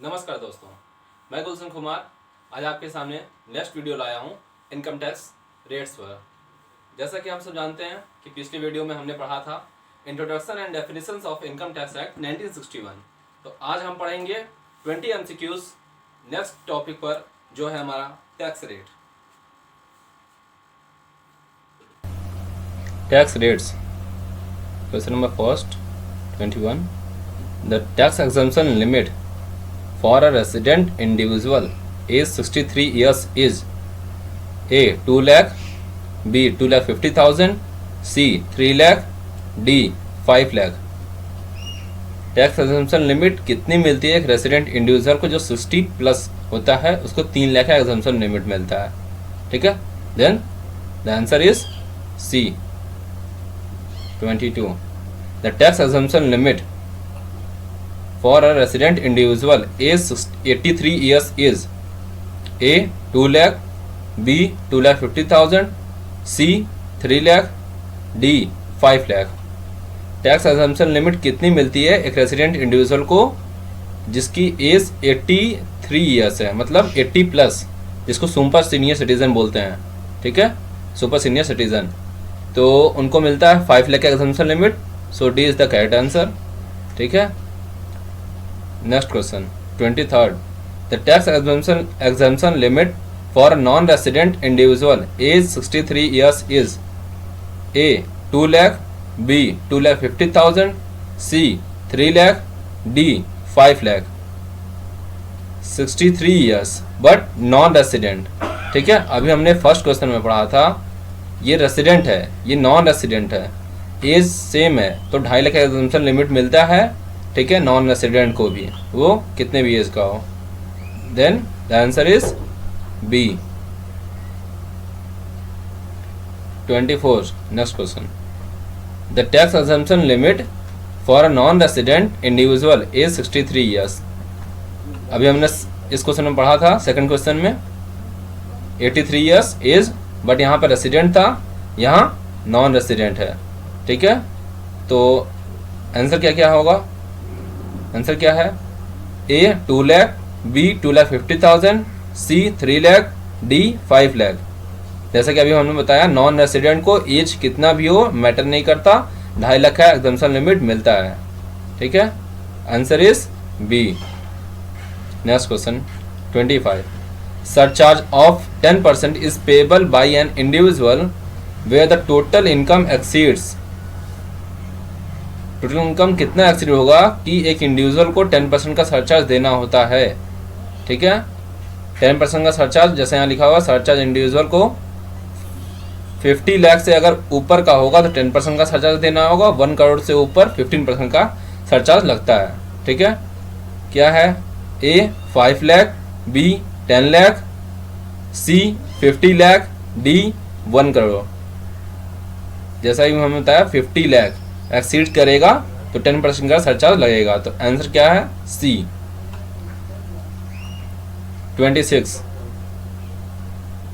नमस्कार दोस्तों, मैं गुलशन कुमार आज आपके सामने नेक्स्ट वीडियो लाया हूँ इनकम टैक्स रेट्स पर। जैसा कि हम सब जानते हैं कि पिछले वीडियो में हमने पढ़ा था introduction and definitions of income tax act 1961। तो आज हम पढ़ेंगे 20 MCQs नेक्स्ट टॉपिक पर, जो है हमारा tax rate. Tax rates, question number first 21। The tax exemption limit for a resident individual age 63 years is A 2 lakh, B 2,50,000, C 3 lakh, D 5 lakh। Tax exemption limit कितनी मिलती है एक resident individual को जो 60 प्लस होता है, उसको 3 लाख का एग्जम्पशन लिमिट मिलता है। ठीक है, then the answer is C 22। The tax exemption limit for a resident individual age 83 years is A 2 lakh, B 2,50,000, C 3 lakh, D 5 lakh। Tax exemption limit कितनी मिलती है एक रेसिडेंट इंडिविजुअल को जिसकी एज 83 ईयर्स है, मतलब 80 प्लस, जिसको super senior citizen बोलते हैं। ठीक है, सुपर सीनियर सिटीजन, तो उनको मिलता है 5 लाख का exemption limit. So D is the correct answer. ठीक है, next question 23rd। The tax exemption limit for non resident individual age 63 years is A 2 lakh, B 2,50,000, C 3 lakh, D 5 lakh। 63 years but non resident. ठीक है, अभी हमने first question में पढ़ा था ये रेसिडेंट है, ये नॉन रेसिडेंट है, एज सेम है, तो 2.5 लाख का एग्जम्पशन लिमिट मिलता है। ठीक है, नॉन रेसिडेंट को भी, वो कितने भी एज का हो। Then the answer is B 24। Next question. The tax exemption limit for a non resident individual age 63 years. अभी हमने इस क्वेश्चन में पढ़ा था सेकंड क्वेश्चन में 83 ईयर्स एज, बट यहाँ पर रेसिडेंट था, यहाँ नॉन रेसिडेंट है। ठीक है, तो आंसर क्या क्या होगा? आंसर क्या है? A 2 lakh, B 2,50,000, C 3 lakh, D 5 lakh. जैसा कि अभी हमने बताया नॉन रेसिडेंट को एज कितना भी हो मैटर नहीं करता, 2.5 लाख का एग्जम्पशन लिमिट मिलता है। ठीक है, answer is B। Next question 25। Surcharge of 10% is payable by an individual where the total income exceeds. Total income कितना एक्सीड होगा कि एक इंडिविजुअल को 10% का सरचार्ज देना होता है। ठीक है, 10% का सरचार्ज, जैसे यहाँ लिखा हुआ सरचार्ज इंडिविजुअल को 50 लाख से अगर ऊपर का होगा तो 10% का सरचार्ज देना होगा, 1 करोड़ से ऊपर 15% का सरचार्ज लगता है। ठीक है, क्या है? A 5 lakh, B 10 lakh, C 50 lakh, D 1 crore. जैसा ही हमें बताया 50 लाख एक्सीड करेगा तो 10% का सरचार्ज लगेगा, तो आंसर क्या है? C 26।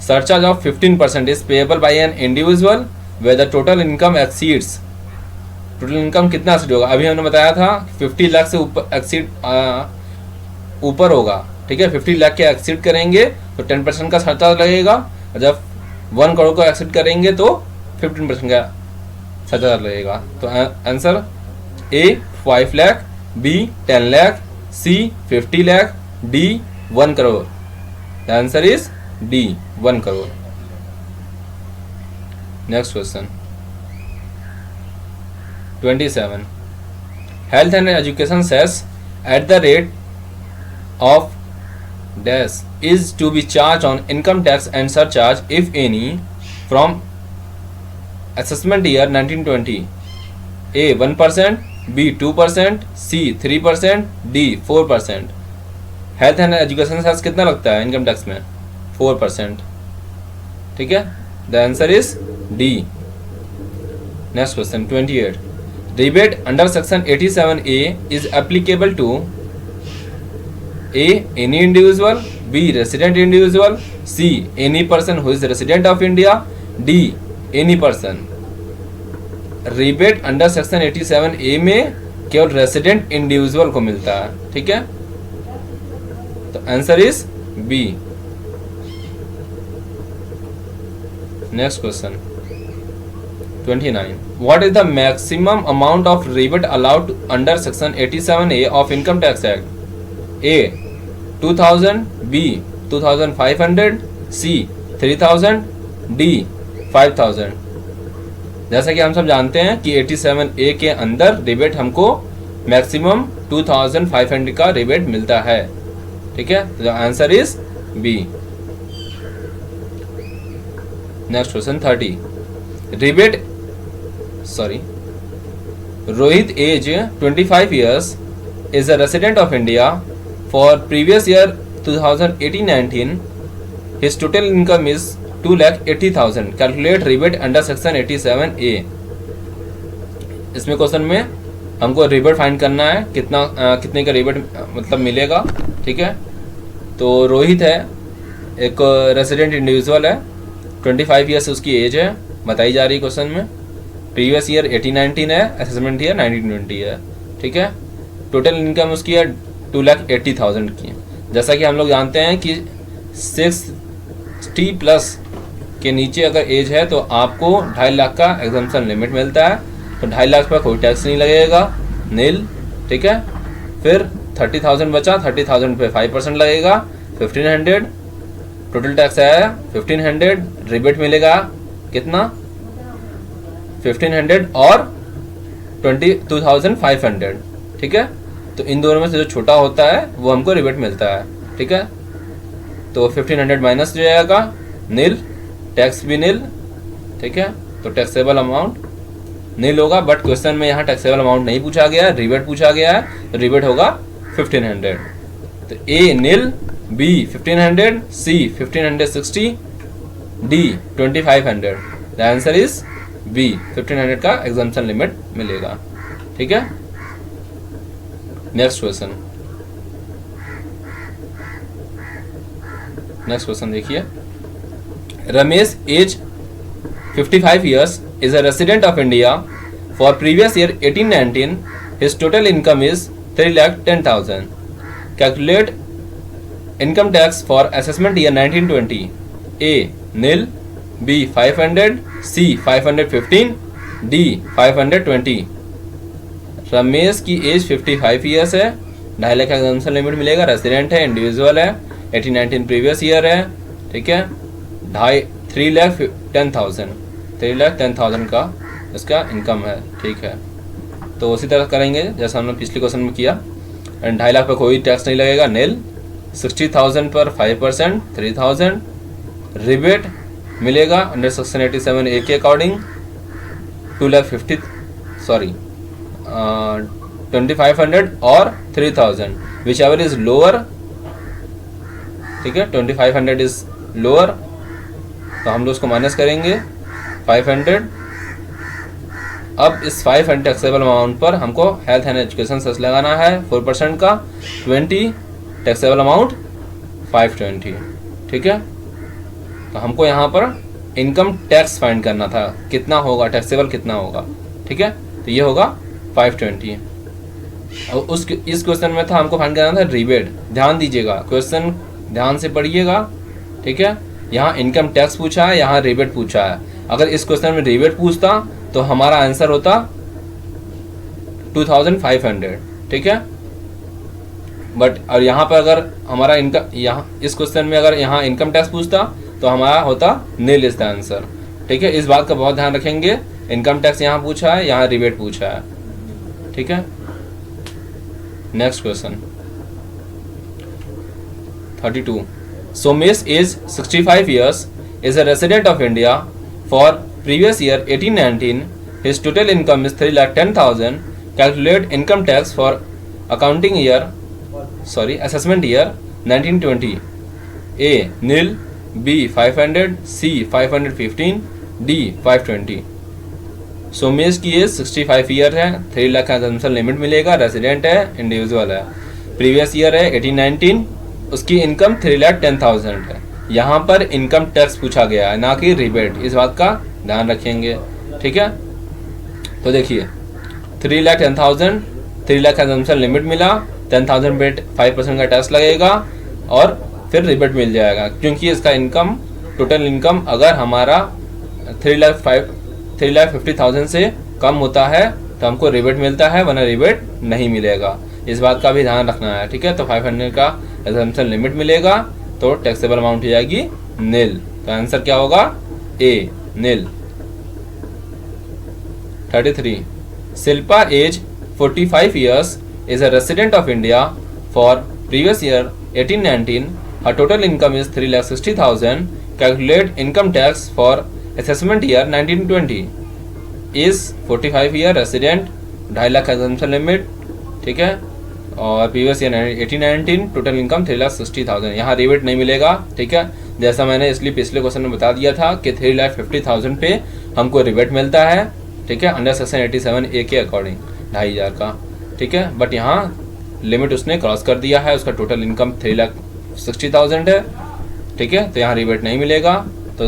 Surcharge of 15% is payable by an individual where the total income exceeds. Total income कितना एक्सीड होगा? अभी हमने बताया था 50 लाख से ऊपर एक्सीड ऊपर होगा। ठीक है, 50 लाख के एक्सीड करेंगे तो 10% का सरचार्ज लगेगा, और जब 1 करोड़ को एक्सीड करेंगे तो 15% का सरचार्ज लगेगा। तो answer A 5 lakh, B 10 lakh, C 50 lakh, D 1 crore. The answer is D 1 crore. Next question 27। Health and education cess at the rate of dash is to be charge on income tax and surcharge if any from assessment year 1920। A 1%, B 2%, C 3%, D 4%। Health and education cess कितना लगता है income tax में? 4%। ठीक है, the answer is D। Next question 28। Rebate under section 87A is applicable to A any individual, B resident individual, C any person who is resident of India, D any person. Rebate under section 87A में केवल resident individual को मिलता है। ठीक है, तो answer is B. Next question 29. What is the maximum amount of rebate allowed under section 87A of Income Tax Act? A 2000, B 2500, C 3000, D 5000। जैसा कि हम सब जानते हैं कि 87A के अंदर रिबेट हमको मैक्सिमम 2500 का रिबेट मिलता है। ठीक है, तो answer is B. Next question 30. Rebate Rohit, age 25 years, is a resident of India. For previous year 2018-19, his total income is 2,80,000. Calculate rebate under section 87A. इसमें क्वेश्चन में हमको रिबेट फाइंड करना है, कितने का रिबेट मतलब मिलेगा। ठीक है, तो रोहित है, एक रेसिडेंट इंडिविजुअल है, 25 ईयर्स उसकी एज है, बताई जा रही क्वेश्चन में। प्रीवियस ईयर 18-19 है, असेसमेंट ईयर 19-20 है। ठीक है, टोटल इनकम उसकी है 2,80,000 की। जैसा कि हम लोग जानते हैं कि 60 प्लस के नीचे अगर एज है तो आपको 2.5 लाख का एग्जम्पशन लिमिट मिलता है, तो 2.5 लाख पर कोई टैक्स नहीं लगेगा, नील। ठीक है, फिर 30,000 बचा, 30,000 पे 5% लगेगा, 1,500 टोटल टैक्स आया, 1,500 रिबेट मिलेगा, कितना 1,500 और 22,500। ठीक है, तो इन दोनों में से जो छोटा होता है वो हमको रिबेट मिलता है। ठीक है, तो 1,500 माइनस हो जाएगा, नील, टैक्स भी नील। ठीक है, तो टैक्सेबल अमाउंट नील होगा, बट क्वेश्चन में यहाँ टैक्सेबल अमाउंट नहीं पूछा गया है, रिबेट पूछा गया है, तो रिबेट होगा 1,500। तो A nil, B 1,500, C 1,560, D 2,500। The answer is B, 1,500 का एग्जम्पशन लिमिट मिलेगा। ठीक है, नेक्स्ट क्वेश्चन देखिए। Ramesh, age 55 years, is a resident of India. For previous year 18-19, his total income is 3,10,000। Calculate income tax for assessment year 19-20। A nil, B 500, C 515, D 520। Ramesh की age 55 years है, 2.5 लाख का exemption limit मिलेगा, resident है, individual है, 18-19 previous year है। ठीक है, 3,10,000 का इसका इनकम है। ठीक है, तो उसी तरह करेंगे जैसा हमने पिछले क्वेश्चन में किया। 2.5 लाख पर कोई टैक्स नहीं लगेगा, नील। 60,000 पर 5%, 3,000 रिबेट मिलेगा अंडर सेक्शन 87A के अकॉर्डिंग। 2,500 और 3,000 विच एवर इज लोअर। ठीक है, 2,500 इज लोअर, तो हम लोग उसको माइनस करेंगे 500। अब इस 500 टैक्सेबल अमाउंट पर हमको हेल्थ एंड एजुकेशन सेस लगाना है 4% का, 20 टैक्सेबल अमाउंट 520। ठीक है, तो हमको यहाँ पर इनकम टैक्स फाइंड करना था, कितना होगा टैक्सेबल, कितना होगा। ठीक है, तो ये होगा 520। और इस क्वेश्चन में था हमको फाइंड करना था रिबेट। ध्यान दीजिएगा, क्वेश्चन ध्यान से पढ़िएगा। ठीक है, यहाँ इनकम टैक्स पूछा है, यहाँ रिबेट पूछा है। अगर इस क्वेश्चन में रिबेट पूछता तो हमारा आंसर होता 2,500। ठीक है, बट और यहाँ पर अगर हमारा इनकम, यहाँ इस क्वेश्चन में अगर यहाँ इनकम टैक्स पूछता तो हमारा होता नील इज द आंसर। ठीक है, इस बात का बहुत ध्यान रखेंगे, इनकम टैक्स यहाँ पूछा है, यहाँ रिबेट पूछा है। ठीक है, next question 32. Somesh, age 65 years, is a resident of India. For previous year 18-19, his total income is 3,10,000। Calculate income tax for accounting year assessment year 19-20। A nil, B 500, C 515, D 520। Somesh की age 65 year है, 3 लाख का exemption limit मिलेगा, resident है, individual है, previous year है 18-19, उसकी income 3,10,000 है। यहाँ पर इनकम टैक्स पूछा गया है, ना कि रिबेट, इस बात का ध्यान रखेंगे। ठीक है, तो देखिए 3,10,000, 3 लाख का एग्जम्पशन लिमिट मिला, 10,000 पे 5% का टैक्स लगेगा, और फिर रिबेट मिल जाएगा, क्योंकि इसका इनकम टोटल इनकम अगर हमारा 3,50,000 से कम होता है तो हमको रिबेट मिलता है, वरना रिबेट नहीं मिलेगा। इस बात का भी ध्यान रखना है, ठीक है। तो 500 का एग्जम्पशन लिमिट मिलेगा तो टैक्सेबल अमाउंट हो जाएगी नील। तो आंसर क्या होगा? A, nil. 33. Shilpa age 45 years is a resident of India for previous year 18-19. Her total income is 3,60,000. Calculate income tax for assessment year 19-20. Is 45 year resident, 2.5 lakh exemption limit, ठीक है। और प्रीवियस ईयर 18-19 टोटल इनकम 3,60,000। यहाँ rebate नहीं मिलेगा, ठीक है। जैसा मैंने इसलिए पिछले क्वेश्चन में बता दिया था कि 3,50,000 पे हमको रिबेट मिलता है, ठीक है, अंडर सेक्शन 87A के अकॉर्डिंग 2,500 का, ठीक है। बट यहाँ लिमिट उसने क्रॉस कर दिया है, उसका टोटल इनकम 3,60,000 है, ठीक है। तो यहाँ रिबेट नहीं मिलेगा। तो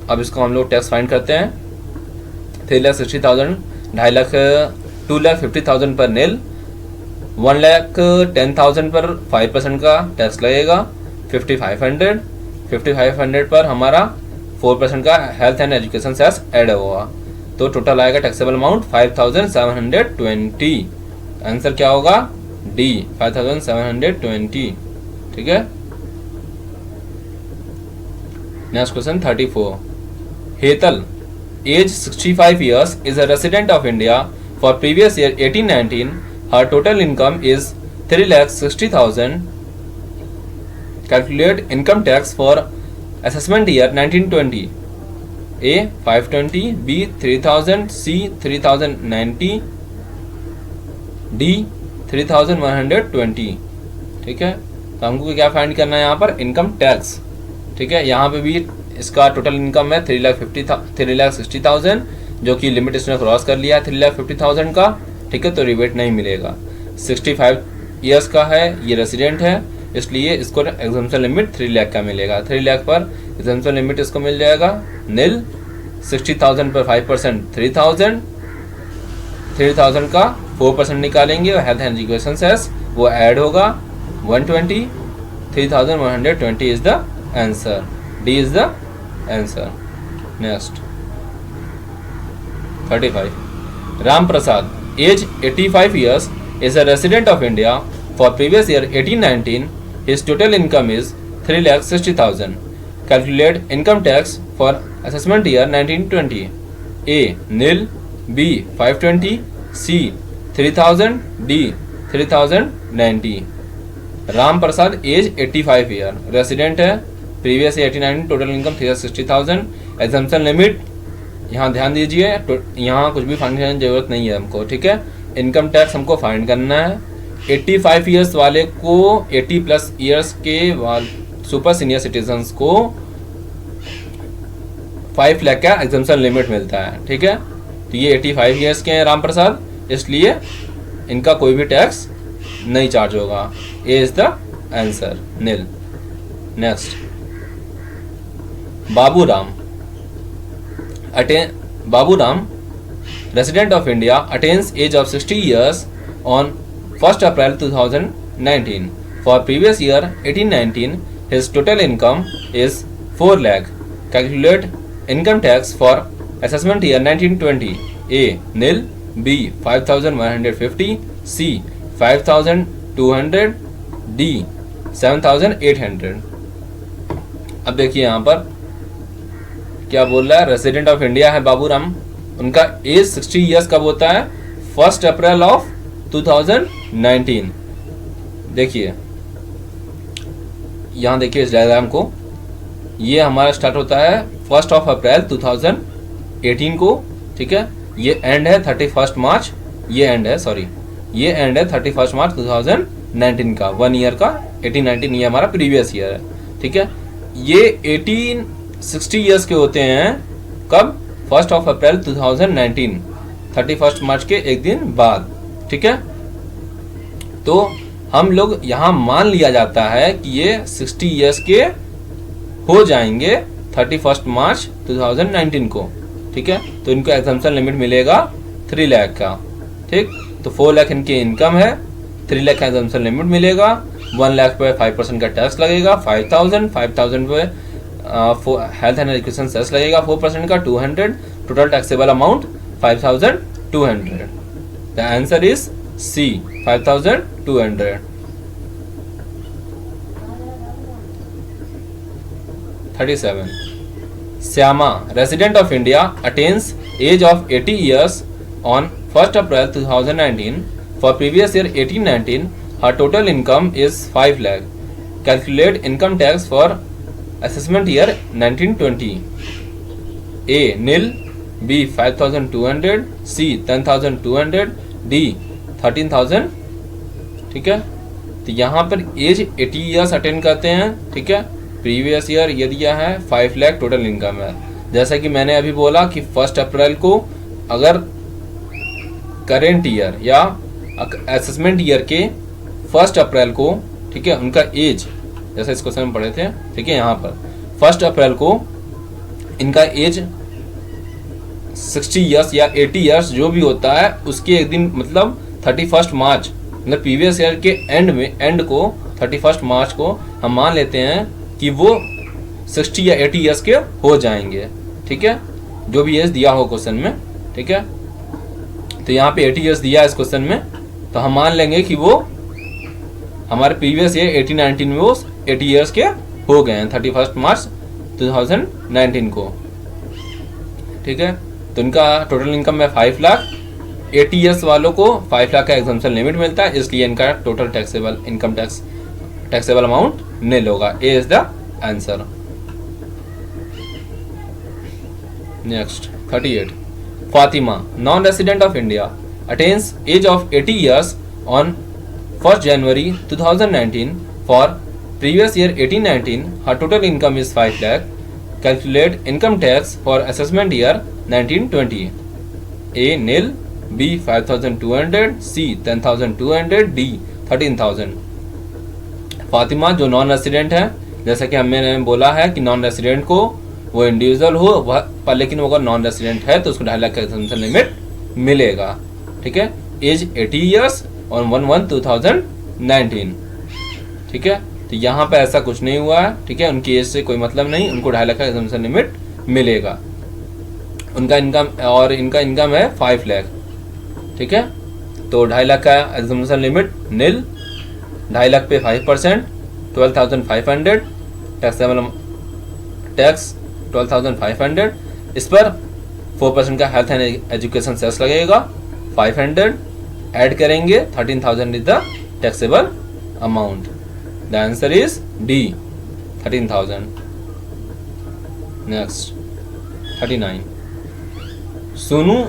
अब इसको हम लोग टैक्स फाइंड करते हैं। 3,60,000, 2,50,000 पर नील, 1,10,000 पर 5% का टैक्स लगेगा, 5,500 पर हमारा 4% का health and education cess add होगा। तो टोटल आएगा टैक्सेबल अमाउंट 5,720। आंसर क्या होगा? डी, 5,720, ठीक है। Next question 34. Hetal age 65 years is a resident of India for previous year 18-19. Her total income is 3,60,000. Calculate income tax for assessment year 19-20. A 520, B 3,000, C 3,090, D 3,120, ठीक है। तो हमको क्या फाइंड करना है यहाँ पर? इनकम टैक्स, ठीक है। यहाँ पे भी इसका टोटल इनकम है 3,60,000, जो कि लिमिट इसने क्रॉस कर लिया है 3,50,000 का, ठीक है। तो रिबेट नहीं मिलेगा। 65 ईयर्स का है, ये रेसिडेंट है, इसलिए इसको एग्जम्पशन लिमिट 3 लाख का मिलेगा। 3 लाख पर एग्जम्पशन लिमिट इसको मिल जाएगा नील। 60,000 पर 5% 3,000, 3,000 का 4% निकालेंगे और हेल्थ एंड एजुकेशन सेस वो ऐड होगा 120, 3,120 is the answer. D is the answer. Next 35. Ram Prasad age 85 years is a resident of India for previous year 18-19. His total income is 3,60,000. Calculate income tax for assessment year 19-20. A nil, B 520, C 3,000, D 3,090. Ram Prasad age 85 year, resident है, previous 89, total income 3,60,000। Exemption limit यहाँ ध्यान दीजिए, यहाँ कुछ भी find करने की जरूरत नहीं है हमको, ठीक है। इनकम टैक्स हमको फाइंड करना है। 85 ईयर्स वाले को 80 प्लस ईयर्स के सुपर सीनियर सिटीजन्स को 5 लाख का एग्जम्पशन लिमिट मिलता है, ठीक है। तो ये 85 ईयर्स के हैं राम प्रसाद, इसलिए इनका कोई भी टैक्स नहीं चार्ज होगा। A is the answer, nil. Next Baburam resident of India attains age of 60 years on 1st April 2019. For previous year 18-19, his total income is 4 lakh. Calculate income tax for assessment year 19-20. A nil, B 5,150, C 5,200, D 7,800. अब देखिए यहाँ पर क्या बोल रहा है। Resident of India है बाबूराम, उनका एज 60 ईयर्स कब होता है? 1 अप्रैल ऑफ 2019। देखिए यहाँ देखिए इस डायग्राम को, ये हमारा स्टार्ट होता है 1 अप्रैल 2018 को, ठीक है। ये एंड है 31 मार्च, ये एंड है 31 मार्च 2019 का, 1 ईयर का। 18-19 ये हमारा प्रीवियस ईयर है, ठीक है। ये 60 ईयर्स के होते हैं कब? 1 अप्रैल 2019, 31 मार्च के एक दिन बाद, ठीक है। तो हम लोग यहाँ मान लिया जाता है कि ये 60 ईयर्स के हो जाएंगे 31 मार्च 2019 को, ठीक है। तो इनको एग्जम्पशन लिमिट मिलेगा 3 लाख का, ठीक। तो 4 लाख इनकी इनकम है, 3 लाख का एग्जम्पशन लिमिट मिलेगा। 1 लाख पे 5% का टैक्स लगेगा 5000 पे हेल्थ एंड एजुकेशन सेस लगेगा 4% का 200, total taxable amount 5200। The answer is C 5200। 37 Syama, resident of India, attains age of 80 years on 1st April 2019. For previous year 18-19, her total income is 5 lakh. Calculate income tax for assessment year 1920. A. Nil. B. 5200. C. 10,200. D. 13,000। ठीक है, तो यहाँ पर as 80 years attend करते हैं। ठीक है, previous year ये दिया है 5 लाख टोटल इनकम है। जैसा कि मैंने अभी बोला कि 1 अप्रैल को अगर करेंट ईयर या असेसमेंट ईयर के 1 अप्रैल को, ठीक है, उनका एज जैसा इस क्वेश्चन में पढ़े थे, ठीक है, यहाँ पर 1 अप्रैल को इनका एज 60 ईयर्स या 80 ईयर्स जो भी होता है उसके एक दिन मतलब 31 मार्च मतलब प्रीवियस ईयर के एंड को 31 मार्च को हम मान लेते हैं कि वो 60 या 80 ईयर्स के हो जाएंगे। ठीक है, जो भी एज दिया हो क्वेश्चन में। ठीक है, तो यहाँ पे 80 ईयर्स दिया है इस क्वेश्चन में, तो हम मान लेंगे कि वो हमारे प्रीवियस ईयर 18-19 में वो 80 ईयर्स के हो गए हैं 31 मार्च 2019 को। ठीक है, तो इनका टोटल इनकम है 5 लाख। 80 ईयर्स वालों को 5 लाख का एग्जम्पशन लिमिट मिलता है, इसलिए इनका total taxable income taxable amount nil होगा। A is the answer. Next 38 Fatima, non resident of India, attains age of 80 years on 1st January 2019. For previous year 18-19, her total income is 5 lakh. Calculate income tax for assessment year 1920. A. Nil. B. 5200. C. 10,200. D. 13,000। Fatima जो non resident है, जैसा कि हमने बोला है कि non resident को वो इंडिविजुअल हो वह पर, लेकिन वो अगर नॉन रेसिडेंट है तो उसको 2.5 लाख का एग्जम्पशन लिमिट मिलेगा। ठीक है, एज 80 ईयर्स ऑन 1/1/2019। ठीक है, तो यहाँ पे ऐसा कुछ नहीं हुआ है। ठीक है, उनकी एज से कोई मतलब नहीं, उनको 2.5 लाख का एग्जम्पशन लिमिट मिलेगा। उनका इनकम और इनका इनकम है 5 लाख। ठीक है, तो 2.5 लाख का एग्जम्पशन लिमिट नील, 2.5 लाख पे 5% 12,500 टैक्स 12,500। इस पर 4% का हेल्थ एंड एजुकेशन सेस लगेगा 500 ऐड करेंगे 13,000 is the taxable amount. The answer is D 13,000। Next 39 Sonu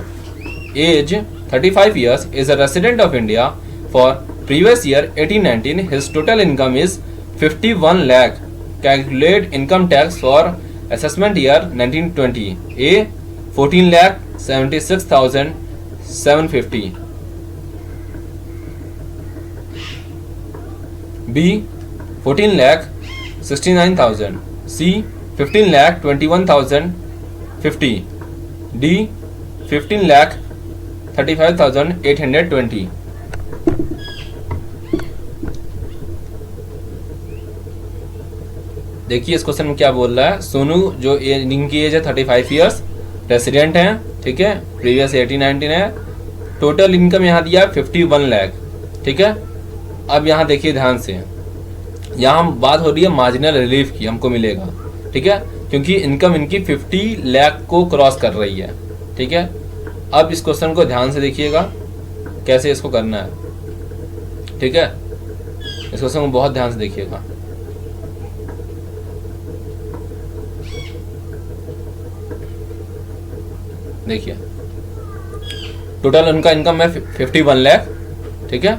age 35 years is a resident of India. For previous year 18-19, his total income is 51 lakh. Calculate income tax for assessment year 1920. A. 14 lakh 76,750. B. 14 lakh 69,000. C. 15 lakh 21,050. D. 15 lakh 35,820। देखिए इस question में क्या बोल रहा है। सोनू जो इनकी as है 35 ईयर्स, रेसिडेंट हैं। ठीक है, प्रीवियस 18-19 है। टोटल इनकम यहाँ दिया है 51 लाख। ठीक है, अब यहाँ देखिए ध्यान से, यहाँ बात हो रही है मार्जिनल रिलीफ की, हमको मिलेगा। ठीक है, क्योंकि इनकम इनकी 50 लाख को क्रॉस कर रही है। ठीक है, अब इस क्वेश्चन को ध्यान से देखिएगा कैसे इसको करना है। ठीक है, इस क्वेश्चन को बहुत ध्यान से देखिएगा। देखिए टोटल उनका इनकम है 51 लाख। ठीक है,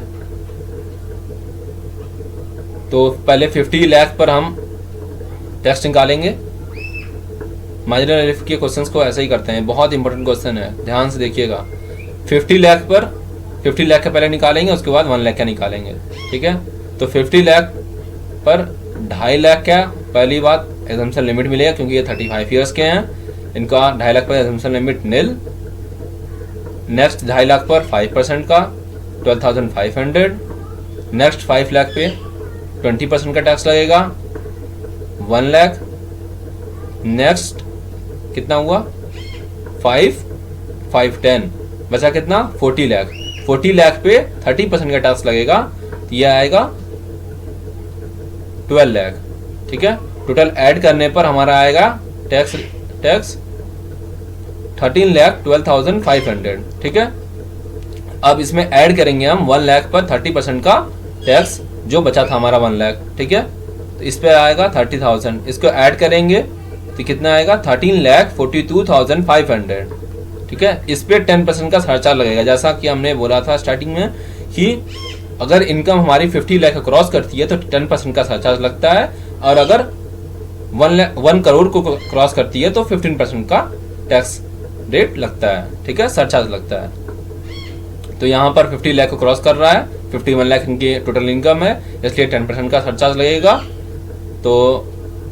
तो पहले 50 लाख पर हम टैक्स निकालेंगे। मार्जिनल रिलीफ के क्वेश्चंस को ऐसे ही करते हैं, बहुत इंपॉर्टेंट क्वेश्चन है, ध्यान से देखिएगा। 50 लाख पर 50 लाख का पहले निकालेंगे, उसके बाद 1 लाख का निकालेंगे। ठीक है, तो 50 लाख पर 2.5 लाख का पहली बात एग्जम्पशन लिमिट मिलेगा, क्योंकि ये 35 ईयर्स के हैं। इनका 2.5 लाख पर एग्जम्पशन लिमिट नील। नेक्स्ट 2.5 लाख पर 5% का 12,500। नेक्स्ट 5 लाख पे 20% का टैक्स लगेगा 1 लाख। नेक्स्ट कितना हुआ 5 बचा कितना 40 लाख। 40 लाख पे 30% का टैक्स लगेगा तो ये आएगा 12 लाख। ठीक है, टोटल ऐड करने पर हमारा आएगा टैक्स 13,12,500। ठीक है, अब इसमें ऐड करेंगे हम 1 लाख पर 30% का टैक्स जो बचा था हमारा 1 लाख। ठीक है, तो इस पे आएगा 30,000, इसको ऐड करेंगे तो कितना आएगा 13,42,500। ठीक है, इस पे 10% का सरचार्ज लगेगा। जैसा कि हमने बोला था स्टार्टिंग में कि अगर इनकम हमारी 50 लाख क्रॉस करती है तो 10% का सरचार्ज लगता है, और अगर 1 करोड़ को क्रॉस करती है तो 15% का टैक्स रेट लगता है। ठीक है, सरचार्ज लगता है। तो यहाँ पर 50 लाख को क्रॉस कर रहा है, 51 लाख इनकी टोटल इनकम है, इसलिए 10% का सरचार्ज लगेगा। तो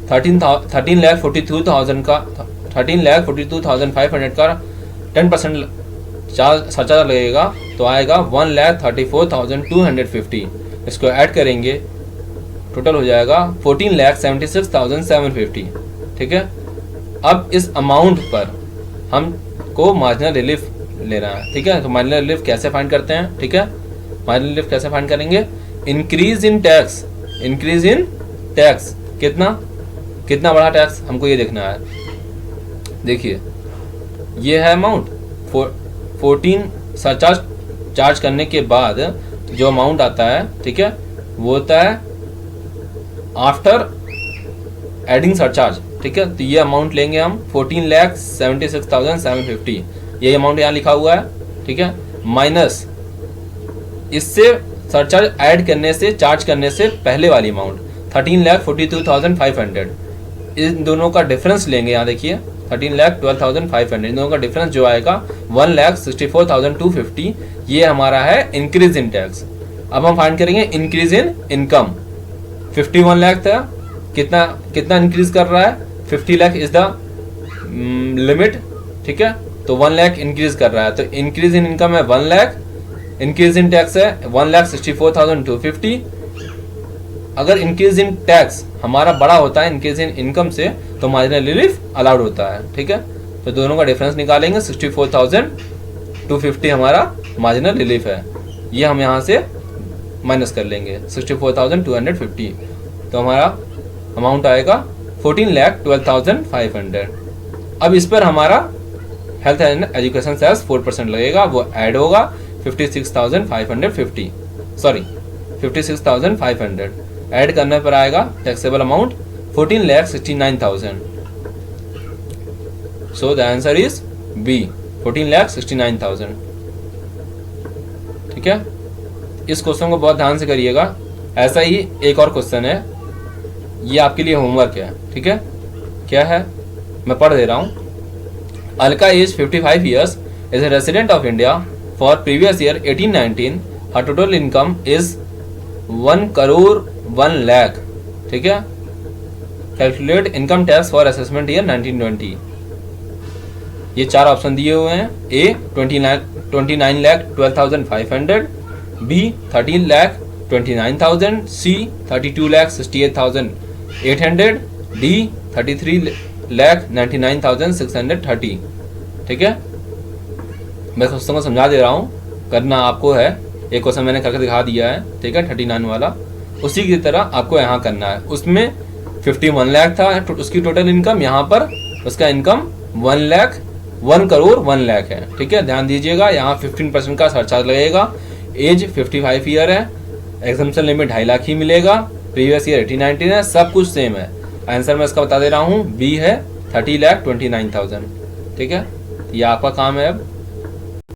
13,42,500 का 10% सरचार्ज लगेगा तो आएगा 1,34,250। इसको ऐड करेंगे टोटल हो जाएगा 14,76,750। ठीक है, अब इस अमाउंट पर हमको मार्जिनल रिलीफ लेना है। ठीक है, तो मार्जिनल रिलीफ कैसे फाइंड करते हैं। ठीक है, मार्जिनल रिलीफ कैसे फाइंड करेंगे, इंक्रीज इन टैक्स कितना बड़ा टैक्स हमको ये देखना है। देखिए ये है अमाउंट 14 सरचार्ज चार्ज करने के बाद जो अमाउंट आता है, ठीक है, वो होता है आफ्टर एडिंग सरचार्ज। ठीक है, तो ये अमाउंट लेंगे हम 14,76,750, ये अमाउंट यहाँ लिखा हुआ है। ठीक है, माइनस इससे सरचार्ज ऐड करने से चार्ज करने से पहले वाली अमाउंट 13,42,500, इन दोनों का डिफरेंस लेंगे। यहाँ देखिए 13,12,500, इन दोनों का डिफरेंस जो आएगा 1,64,250, ये हमारा है इंक्रीज इन टैक्स। अब हम फाइंड करेंगे इंक्रीज इन इनकम। 51 लाख था, कितना इंक्रीज कर रहा है, 50 लाख इज द लिमिट। ठीक है, तो 1 लाख इंक्रीज कर रहा है, तो इंक्रीज इन इनकम है 1 लाख, इंक्रीज इन टैक्स है 1,64,250। अगर इंक्रीज इन टैक्स हमारा बड़ा होता है इंक्रीज इन इनकम से तो मार्जिनल रिलीफ अलाउड होता है। ठीक है, तो दोनों का डिफरेंस निकालेंगे, 64,250 हमारा मार्जिनल रिलीफ है, ये हम यहाँ से माइनस कर लेंगे 64,250, तो हमारा अमाउंट आएगा 14,12,500। अब इस पर हमारा हेल्थ एंड एजुकेशन सेस 4% लगेगा, वो ऐड होगा 56,500 ऐड करने पर आएगा taxable amount 14,69,000। So the answer is B, 14,69,000। ठीक है, इस क्वेश्चन को बहुत ध्यान से करिएगा। ऐसा ही एक और क्वेश्चन है, ये आपके लिए होमवर्क है। ठीक है, क्या है मैं पढ़ दे रहा हूँ। Alka age 55 years is a resident of India for previous year 18-19, her total income is 1 crore 1 lakh। ठीक है, calculate income tax for assessment year 1920। ये 4 ऑप्शन दिए हुए हैं। ए 29,12,500, बी 13,29,000, सी 32,68,800, डी 33,99,630। ठीक है, मैं क्वेश्चन को समझा दे रहा हूँ, करना आपको है। एक क्वेश्चन मैंने करके दिखा दिया है, ठीक है, 39 वाला, उसी की तरह आपको यहाँ करना है। उसमें 51 लाख था उसकी टोटल इनकम, यहाँ पर उसका इनकम 1 करोड़ 1 लाख है। ठीक है, ध्यान दीजिएगा, यहाँ 15% का सरचार्ज लगेगा। एज 55 ईयर है, एग्जम्पशन लिमिट 2.5 लाख ही मिलेगा। प्रीवियस ईयर 18-19 है, सब कुछ सेम है। आंसर मैं इसका बता दे रहा हूँ, बी है 30,29,000। ठीक है, ये आपका काम है अब